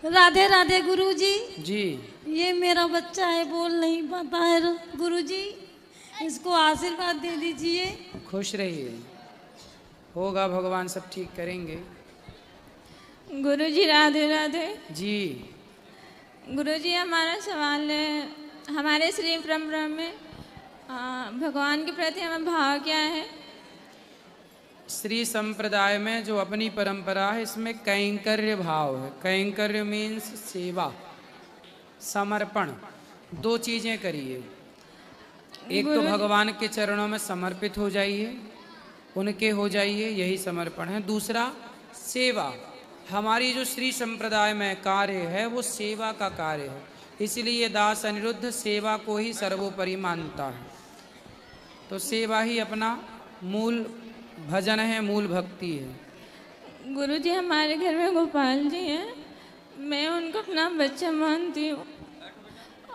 राधे राधे गुरुजी। जी ये मेरा बच्चा है, बोल नहीं पाता है गुरुजी, इसको आशीर्वाद दे दीजिए। खुश रहिए, होगा, भगवान सब ठीक करेंगे। गुरुजी राधे राधे। जी गुरुजी हमारा सवाल है, हमारे श्री परंपरा में भगवान के प्रति हमारा भाव क्या है? श्री संप्रदाय में जो अपनी परंपरा है इसमें कैंकर्य भाव है। कैंकर्य मीन्स सेवा, समर्पण। दो चीजें करिए, एक तो भगवान के चरणों में समर्पित हो जाइए, उनके हो जाइए, यही समर्पण है। दूसरा सेवा, हमारी जो श्री संप्रदाय में कार्य है वो सेवा का कार्य है, इसलिए दास अनिरुद्ध सेवा को ही सर्वोपरि मानता है। तो सेवा ही अपना मूल भजन है, मूल भक्ति है। गुरुजी हमारे घर में गोपाल जी हैं, मैं उनको अपना बच्चा मानती हूँ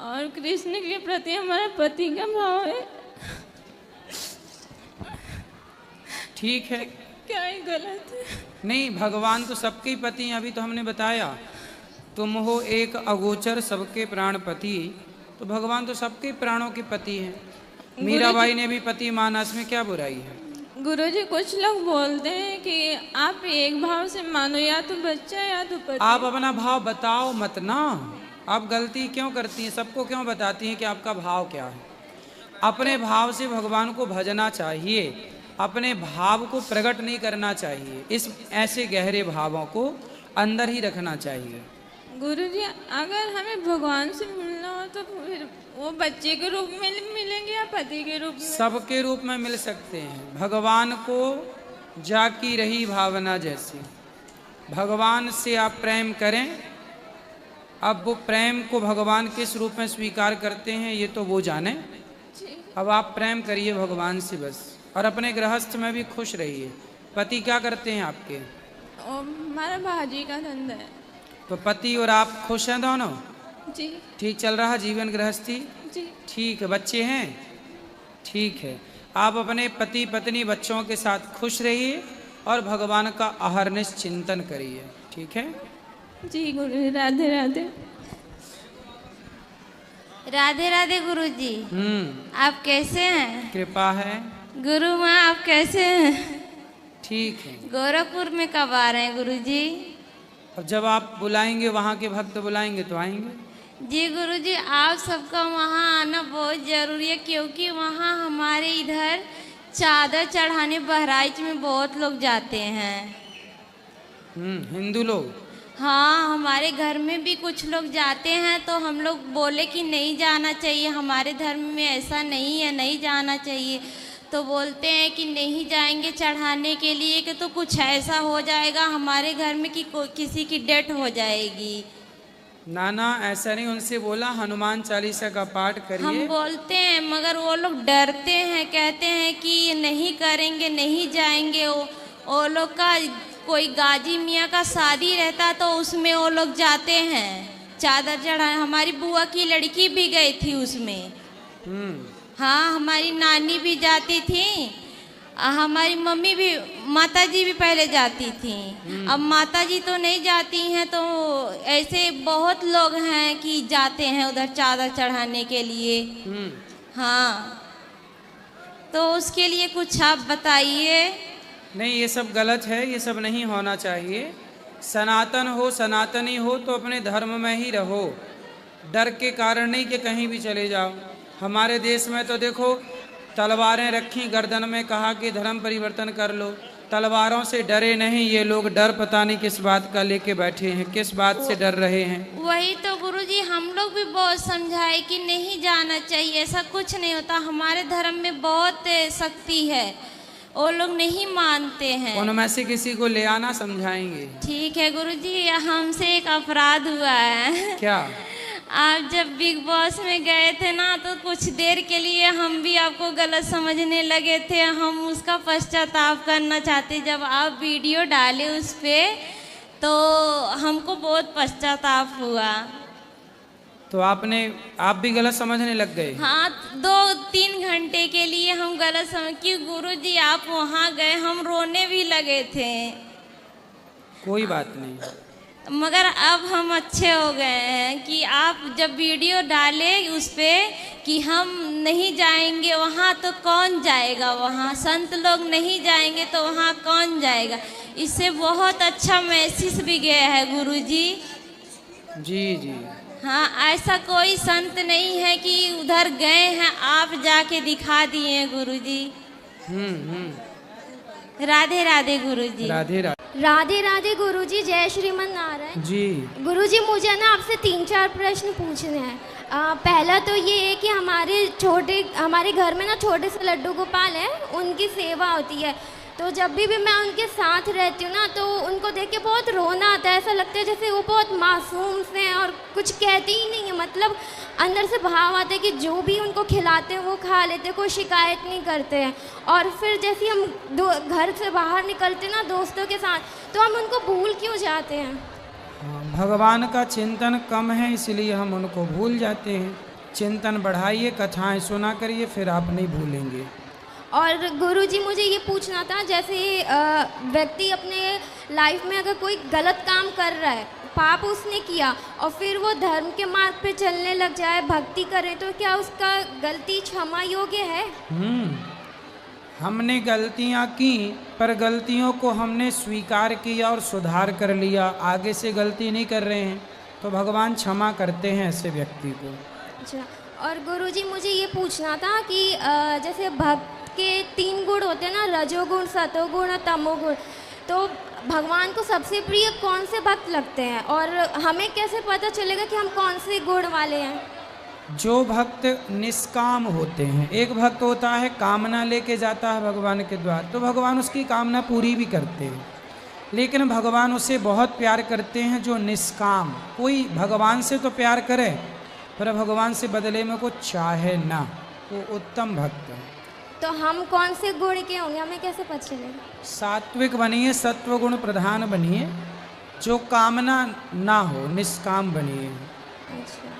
और कृष्ण के प्रति हमारा पति का भाव है। ठीक है, क्या ये गलत है? नहीं, भगवान तो सबके ही पति हैं। अभी तो हमने बताया, तुम हो एक अगोचर सबके प्राणपति, तो भगवान तो सबके प्राणों के पति हैं। मीराबाई ने भी पति माना, इसमें क्या बुराई है? गुरुजी कुछ लोग बोलते हैं कि आप एक भाव से मानो, या तो बच्चा या तो पति। आप अपना भाव बताओ मत ना, आप गलती क्यों करती हैं? सबको क्यों बताती हैं कि आपका भाव क्या है? अपने भाव से भगवान को भजना चाहिए, अपने भाव को प्रकट नहीं करना चाहिए। इस ऐसे गहरे भावों को अंदर ही रखना चाहिए। गुरुजी अगर हमें भगवान से मिलना हो तो फिर वो बच्चे के रूप में मिलेंगे या पति के रूप में? सबके रूप में मिल सकते हैं। भगवान को जाकी रही भावना जैसी, भगवान से आप प्रेम करें। अब वो प्रेम को भगवान किस रूप में स्वीकार करते हैं ये तो वो जाने। अब आप प्रेम करिए भगवान से बस, और अपने गृहस्थ में भी खुश रहिए। पति क्या करते हैं आपके? हमारा भाजी का धंधा है। तो पति और आप खुश हैं दोनों? जी ठीक चल रहा जीवन गृहस्थी? जी ठीक है। बच्चे हैं? ठीक है। आप अपने पति पत्नी बच्चों के साथ खुश रहिए और भगवान का अहरनिश चिंतन करिए। ठीक है जी गुरु। राधे राधे। राधे राधे गुरुजी। आप कैसे हैं? कृपा है। गुरु माँ आप कैसे हैं? ठीक है। गोरखपुर में कब आ रहे हैं गुरुजी? अब जब आप बुलाएंगे, वहाँ के भक्त बुलाएंगे तो आएंगे। जी गुरुजी, आप सबका वहाँ आना बहुत जरूरी है, क्योंकि वहाँ हमारे इधर चादर चढ़ाने बहराइच में बहुत लोग जाते हैं। हिंदू लोग? हाँ, हमारे घर में भी कुछ लोग जाते हैं, तो हम लोग बोले कि नहीं जाना चाहिए, हमारे धर्म में ऐसा नहीं है, नहीं जाना चाहिए। तो बोलते हैं कि नहीं जाएंगे चढ़ाने के लिए कि तो कुछ ऐसा हो जाएगा हमारे घर में कि किसी की डेथ हो जाएगी। ना ना, ऐसा नहीं। उनसे बोला हनुमान चालीसा का पाठ करिए। हम बोलते हैं मगर वो लोग डरते हैं, कहते हैं कि नहीं करेंगे, नहीं जाएंगे। वो लोग का कोई गाजी मियाँ का शादी रहता तो उसमें वो लोग जाते हैं चादर चढ़ाने। हमारी बुआ की लड़की भी गई थी उसमें। हाँ, हमारी नानी भी जाती थी, हमारी मम्मी भी, माताजी भी पहले जाती थी। अब माताजी तो नहीं जाती हैं, तो ऐसे बहुत लोग हैं कि जाते हैं उधर चादर चढ़ाने के लिए। हाँ, तो उसके लिए कुछ आप बताइए। नहीं, ये सब गलत है, ये सब नहीं होना चाहिए। सनातन हो, सनातनी हो तो अपने धर्म में ही रहो, डर के कारण नहीं कि कहीं भी चले जाओ। हमारे देश में तो देखो तलवारें रखी गर्दन में, कहा कि धर्म परिवर्तन कर लो। तलवारों से डरे नहीं ये लोग, डर पता नहीं किस बात का लेके बैठे हैं, किस बात से डर रहे हैं। वही तो गुरुजी, हम लोग भी बहुत समझाए कि नहीं जाना चाहिए, ऐसा कुछ नहीं होता, हमारे धर्म में बहुत शक्ति है, वो लोग नहीं मानते हैं। उनमें से किसी को ले आना, समझाएंगे। ठीक है गुरुजी। हमसे एक अपराध हुआ है। क्या? आप जब बिग बॉस में गए थे ना, तो कुछ देर के लिए हम भी आपको गलत समझने लगे थे। हम उसका पश्चाताप करना चाहते। जब आप वीडियो डाले उस पे, तो हमको बहुत पश्चाताप हुआ। तो आप भी गलत समझने लग गए? हाँ, 2-3 घंटे के लिए हम गलत समझ कि गुरुजी आप वहाँ गए, हम रोने भी लगे थे। कोई बात नहीं। मगर अब हम अच्छे हो गए हैं कि आप जब वीडियो डाले उस पे कि हम नहीं जाएंगे वहाँ तो कौन जाएगा, वहाँ संत लोग नहीं जाएंगे तो वहाँ कौन जाएगा, इससे बहुत अच्छा मैसेज भी गया है गुरुजी। जी जी। हाँ, ऐसा कोई संत नहीं है कि उधर गए हैं आप जाके दिखा दिए गुरुजी। राधे राधे गुरुजी। राधे राधे। राधे राधे गुरुजी, जय श्रीमन नारायण जी। गुरुजी, मुझे ना आपसे 3-4 प्रश्न पूछने हैं। पहला तो ये है कि हमारे घर में ना छोटे से लड्डू गोपाल हैं, उनकी सेवा होती है। तो जब भी मैं उनके साथ रहती हूँ ना, तो उनको देख के बहुत रोना आता है। ऐसा लगता है जैसे वो बहुत मासूम से हैं और कुछ कहते ही नहीं है। मतलब अंदर से भाव आता है कि जो भी उनको खिलाते हैं वो खा लेते हैं, कोई शिकायत नहीं करते हैं। और फिर जैसे हम घर से बाहर निकलते ना दोस्तों के साथ, तो हम उनको भूल क्यों जाते हैं? भगवान का चिंतन कम है, इसलिए हम उनको भूल जाते हैं। चिंतन बढ़ाइए, कथाएं सुना करिए, फिर आप नहीं भूलेंगे। और गुरुजी, मुझे ये पूछना था, जैसे व्यक्ति अपने लाइफ में अगर कोई गलत काम कर रहा है, पाप उसने किया और फिर वो धर्म के मार्ग पे चलने लग जाए, भक्ति करे, तो क्या उसका गलती क्षमा योग्य है? हमने गलतियां की, पर गलतियों को हमने स्वीकार किया और सुधार कर लिया, आगे से गलती नहीं कर रहे हैं, तो भगवान क्षमा करते हैं ऐसे व्यक्ति को। अच्छा, और गुरुजी मुझे ये पूछना था कि जैसे भक्त के 3 गुण होते हैं ना, रजोगुण, सतोगुण और तमोगुण, तो भगवान को सबसे प्रिय कौन से भक्त लगते हैं और हमें कैसे पता चलेगा कि हम कौन से गुण वाले हैं? जो भक्त निष्काम होते हैं, एक भक्त होता है कामना लेके जाता है भगवान के द्वार, तो भगवान उसकी कामना पूरी भी करते हैं। लेकिन भगवान उसे बहुत प्यार करते हैं जो निष्काम, कोई भगवान से तो प्यार करे पर भगवान से बदले में कुछ चाहे ना, वो उत्तम भक्त है। तो हम कौन से गुण के होंगे, हमें कैसे पता चलेगा? सात्विक बनिए, सत्व गुण प्रधान बनिए, जो कामना ना हो, निष्काम बनिए। अच्छा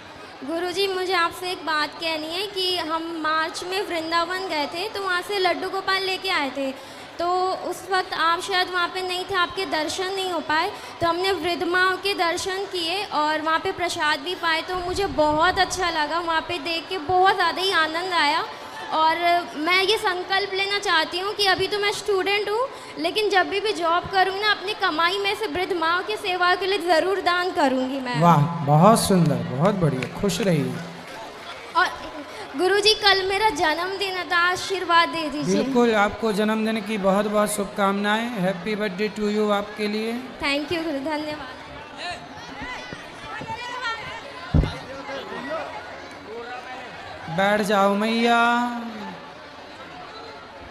गुरुजी, मुझे आपसे एक बात कहनी है कि हम मार्च में वृंदावन गए थे, तो वहाँ से लड्डू गोपाल लेके आए थे। तो उस वक्त आप शायद वहाँ पे नहीं थे, आपके दर्शन नहीं हो पाए, तो हमने वृद्ध माँ के दर्शन किए और वहाँ पे प्रसाद भी पाए। तो मुझे बहुत अच्छा लगा, वहाँ पे देख के बहुत ज़्यादा ही आनंद आया। और मैं ये संकल्प लेना चाहती हूँ कि अभी तो मैं स्टूडेंट हूँ, लेकिन जब भी जॉब करूँगी ना, अपनी कमाई में से वृद्ध माँ की सेवा के लिए ज़रूर दान करूँगी मैं। वाह, बहुत सुंदर, बहुत बढ़िया, खुश रहिए। और गुरुजी, कल मेरा जन्मदिन है, तो आशीर्वाद दे दीजिए। बिल्कुल, आपको जन्मदिन की बहुत बहुत शुभकामनाएं। हैप्पी बर्थडे टू यू आपके लिए। थैंक यू गुरु, धन्यवाद। बैठ जाओ मैया।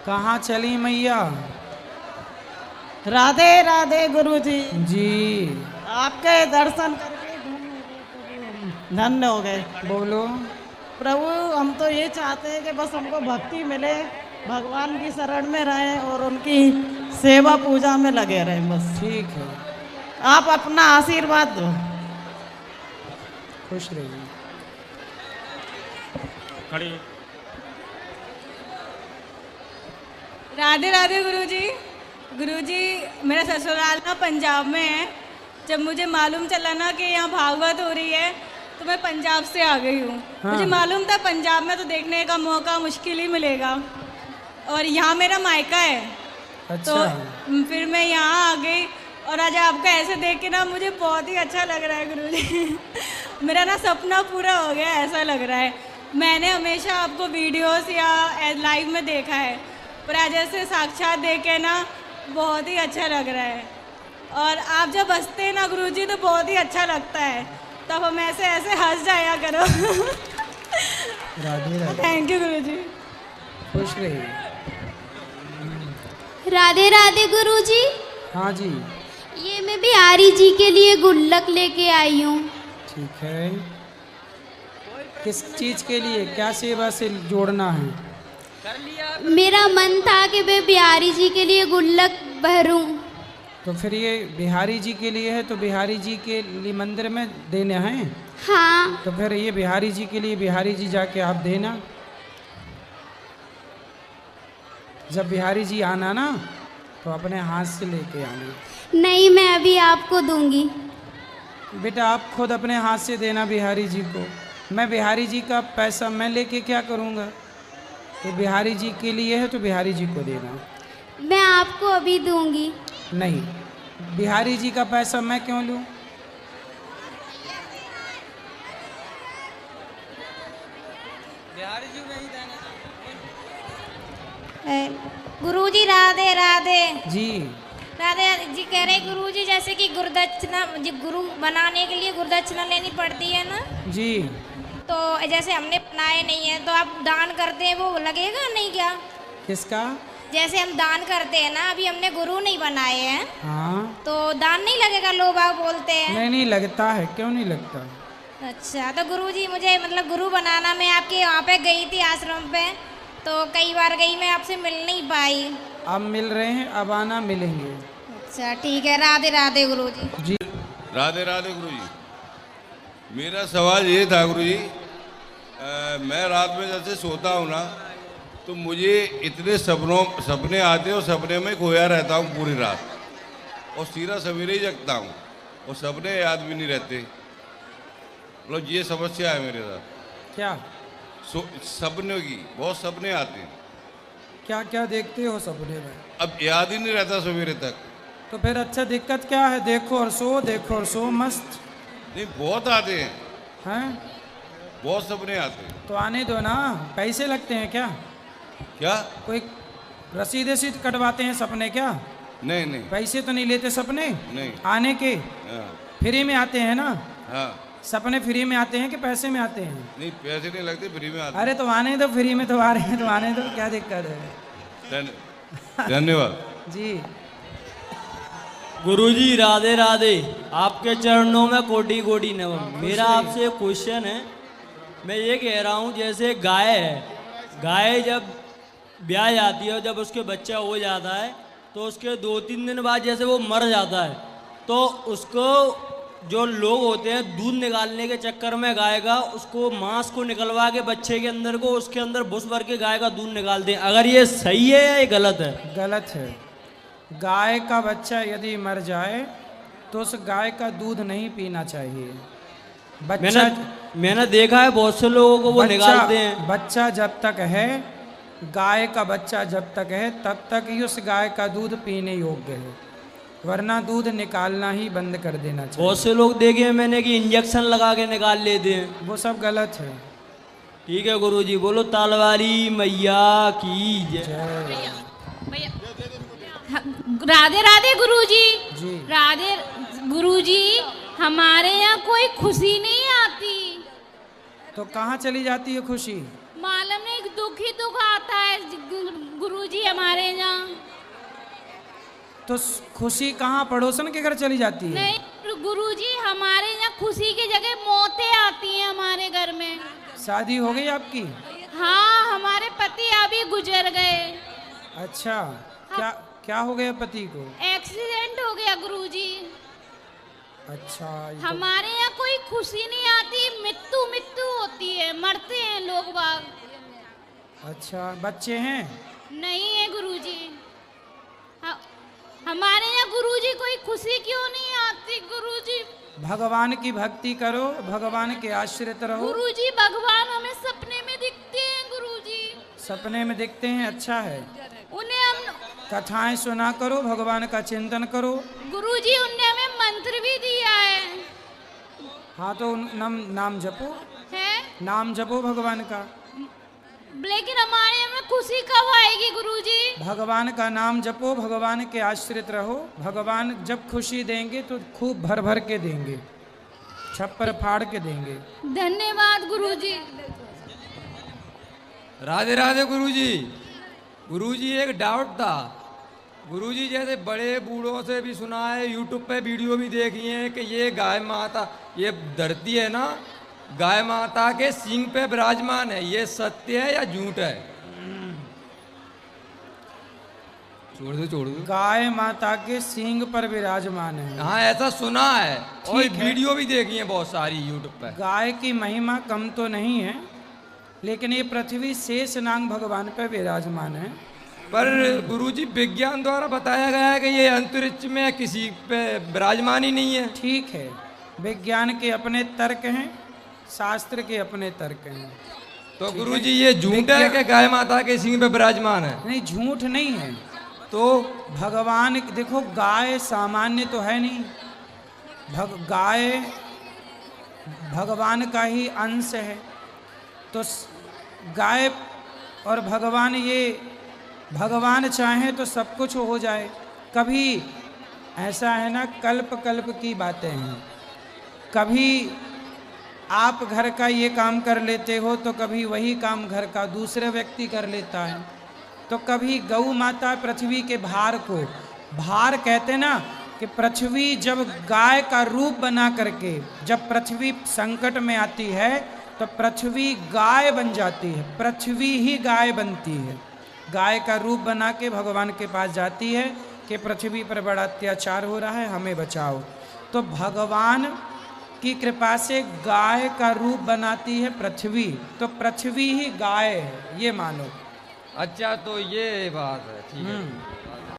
कहाँ चली मैया? राधे राधे गुरुजी। जी, आपके दर्शन करके धन्य हो गए। बोलो। प्रभु, हम तो ये चाहते हैं कि बस हमको भक्ति मिले, भगवान की शरण में रहें और उनकी सेवा पूजा में लगे रहें बस। ठीक है, आप अपना आशीर्वाद दो। खुश रहिए। राधे राधे गुरुजी। गुरुजी, मेरा ससुराल ना पंजाब में है। जब मुझे मालूम चला ना कि यहाँ भागवत हो रही है, तो मैं पंजाब से आ गई हूँ। मुझे मालूम था पंजाब में तो देखने का मौका मुश्किल ही मिलेगा, और यहाँ मेरा मायका है। अच्छा। तो फिर मैं यहाँ आ गई और आज आपका ऐसे देख के ना मुझे बहुत ही अच्छा लग रहा है गुरुजी। मेरा ना सपना पूरा हो गया ऐसा लग रहा है। मैंने हमेशा आपको वीडियोस या लाइव में देखा है, पर आज ऐसे साक्षात देखे ना बहुत ही अच्छा लग रहा है। और आप जब हंसते हैं ना गुरुजी तो बहुत ही अच्छा लगता है, तब हम ऐसे ऐसे हंस जाया करो। राधे राधे। थैंक यू गुरुजी। खुश रहिए। राधे राधे गुरुजी। हाँ जी, ये मैं बिहारी जी के लिए गुल्लक लेके आई हूँ। ठीक है। किस चीज के लिए, क्या सेवा से जोड़ना है? मेरा मन था कि मैं बिहारी जी के लिए गुल्लक भरूं। तो फिर ये बिहारी जी के लिए है, तो बिहारी जी के लिए मंदिर में देने हैं। हाँ। तो फिर ये बिहारी जी के लिए बिहारी जी जाके आप देना। जब बिहारी जी आना ना, तो अपने हाथ से लेके आना। नहीं, मैं अभी आपको दूंगी। बेटा आप खुद अपने हाथ से देना बिहारी जी को। मैं बिहारी जी का पैसा मैं लेके क्या करूँगा? तो बिहारी जी के लिए है तो बिहारी जी को देना। मैं आपको अभी दूंगी। नहीं, बिहारी जी का पैसा मैं क्यों लूँ? बिहारी जी नहीं देना। गुरुजी राधे राधे। जी राधे जी कह रहे गुरुजी जैसे कि गुरुदक्षिणा गुरु बनाने के लिए गुरुदक्षिणा लेनी पड़ती है ना जी। तो जैसे हमने बनाए नहीं है तो आप दान करते हैं वो लगेगा नहीं क्या? किसका? जैसे हम दान करते हैं ना, अभी हमने गुरु नहीं बनाए हैं हाँ तो दान नहीं लगेगा, लोग आप बोलते हैं। नहीं नहीं लगता है, क्यों नहीं लगता? अच्छा तो गुरुजी मुझे मतलब गुरु बनाना, मैं आपके वहाँ पे गई थी आश्रम पे, तो कई बार गई, मैं आपसे मिल नहीं पाई। अब मिल रहे हैं, अब आना, मिलेंगे। अच्छा ठीक है, राधे राधे गुरुजी। जी राधे राधे गुरुजी। मेरा सवाल ये था गुरुजी, मैं रात में जैसे सोता हूँ ना तो मुझे इतने सपने आते हैं और सपने में खोया रहता हूँ पूरी रात, और सीधा सवेरे ही जगता हूँ और सपने याद भी नहीं रहते। मतलब ये समस्या है मेरे साथ। क्या? सपने की बहुत सपने आते हैं। क्या क्या देखते हो सपने में? अब याद ही नहीं रहता सवेरे तक। तो फिर अच्छा दिक्कत क्या है? देखो और सो, देखो और सो, मस्त। नहीं बहुत आते हैं, हैं? बहुत सपने आते हैं। तो आने दो ना, पैसे लगते हैं क्या? क्या? कोई रसीद रसीद कटवाते हैं सपने क्या? नहीं नहीं पैसे तो नहीं लेते सपने नहीं। आने के? हाँ फ्री में आते हैं ना? हाँ। सपने फ्री में आते हैं कि पैसे में आते हैं? नहीं पैसे नहीं लगते, फ्री में आते। अरे तो आने दो, फ्री में तो आ रहे हैं तो आने दो, क्या दिक्कत है? धन्यवाद जी। गुरुजी राधे राधे, आपके चरणों में कोटि कोटि नमन। मेरा आपसे एक क्वेश्चन है। मैं ये कह रहा हूँ जैसे गाय है, गाय जब ब्याह जाती है और जब उसके बच्चा हो जाता है तो उसके 2-3 दिन बाद जैसे वो मर जाता है, तो उसको जो लोग होते हैं दूध निकालने के चक्कर में गाय का, उसको मांस को निकलवा के बच्चे के अंदर को उसके अंदर भुस भर के गाय का दूध निकालते हैं। अगर ये सही है या ये गलत है? गलत है। गाय का बच्चा यदि मर जाए तो उस गाय का दूध नहीं पीना चाहिए। बच्चा मैंने देखा है बहुत से लोगों को वो निकालते हैं। बच्चा जब तक है, गाय का बच्चा जब तक है तब तक ही उस गाय का दूध पीने योग्य है, वरना दूध निकालना ही बंद कर देना चाहिए। बहुत से लोग देखे हैं मैंने कि इंजेक्शन लगा के निकाल लेते हैं, वो सब गलत है। ठीक है गुरुजी, बोलो तालवारी मैया की जय। राधे राधे गुरुजी। जी। राधे गुरुजी, हमारे यहाँ कोई खुशी नहीं आती। तो कहाँ चली जाती है खुशी? मालूम नहीं, दुख ही दुख आता है गुरुजी हमारे यहाँ। तो खुशी कहाँ पड़ोसन के घर चली जाती है? नहीं गुरुजी, हमारे यहाँ खुशी की जगह मौतें आती हैं हमारे घर में। शादी हो गई आपकी? हाँ, हमारे पति अभी गुजर गए। अच्छा, क्या क्या हो गया पति को? एक्सीडेंट हो गया गुरुजी। अच्छा, हमारे यहाँ कोई खुशी नहीं आती, मृत्यु मृत्यु होती है, मरते हैं लोग बाग। अच्छा, बच्चे हैं? नहीं है गुरुजी। हमारे यहाँ गुरुजी कोई खुशी क्यों नहीं आती गुरुजी? भगवान की भक्ति करो, भगवान के आश्रित रहो। गुरुजी भगवान हमें सपने में दिखते हैं गुरुजी। सपने में दिखते हैं, अच्छा है। उन्हें हम कथाएं सुना करो, भगवान का चिंतन करो। गुरुजी उनने हमें मंत्र भी दिया है। हाँ तो नाम जपो है? नाम जपो भगवान का। लेकिन हमारे यहाँ में खुशी कब आएगी गुरुजी? भगवान का नाम जपो, भगवान के आश्रित रहो। भगवान जब खुशी देंगे तो खूब भर भर के देंगे, छप्पर फाड़ के देंगे। धन्यवाद गुरुजी। राधे राधे गुरुजी। गुरुजी एक डाउट था। गुरुजी जैसे बड़े बूढ़ों से भी सुना है, यूट्यूब पे वीडियो भी देखी है कि ये गाय माता, ये धरती है ना, गाय माता के सींग पे विराजमान है। ये सत्य है या झूठ है? छोड़ दो। गाय माता के सींग पर विराजमान है। हाँ ऐसा सुना है और वीडियो भी देखी है बहुत सारी यूट्यूब पे। गाय की महिमा कम तो नहीं है, लेकिन ये पृथ्वी शेष नाग भगवान पर विराजमान है। पर गुरुजी विज्ञान द्वारा बताया गया है कि ये अंतरिक्ष में किसी पे विराजमान ही नहीं है। ठीक है, विज्ञान के अपने तर्क हैं, शास्त्र के अपने तर्क हैं। तो गुरुजी ये झूठ है कि गाय माता के सिंह पे विराजमान है? नहीं, झूठ नहीं है। तो भगवान देखो, गाय सामान्य तो है नहीं, गाय भगवान का ही अंश है। तो गाय और भगवान, ये भगवान चाहे तो सब कुछ हो जाए। कभी ऐसा है ना, कल्प कल्प की बातें हैं। कभी आप घर का ये काम कर लेते हो तो कभी वही काम घर का दूसरे व्यक्ति कर लेता है। तो कभी गौ माता पृथ्वी के भार को, भार कहते ना कि पृथ्वी जब गाय का रूप बना करके जब पृथ्वी संकट में आती है तो पृथ्वी गाय बन जाती है, पृथ्वी ही गाय बनती है। गाय का रूप बना के भगवान के पास जाती है कि पृथ्वी पर बड़ा अत्याचार हो रहा है, हमें बचाओ। तो भगवान की कृपा से गाय का रूप बनाती है पृथ्वी, तो पृथ्वी ही गाय है, ये मानो। अच्छा, तो ये बात है, ठीक है।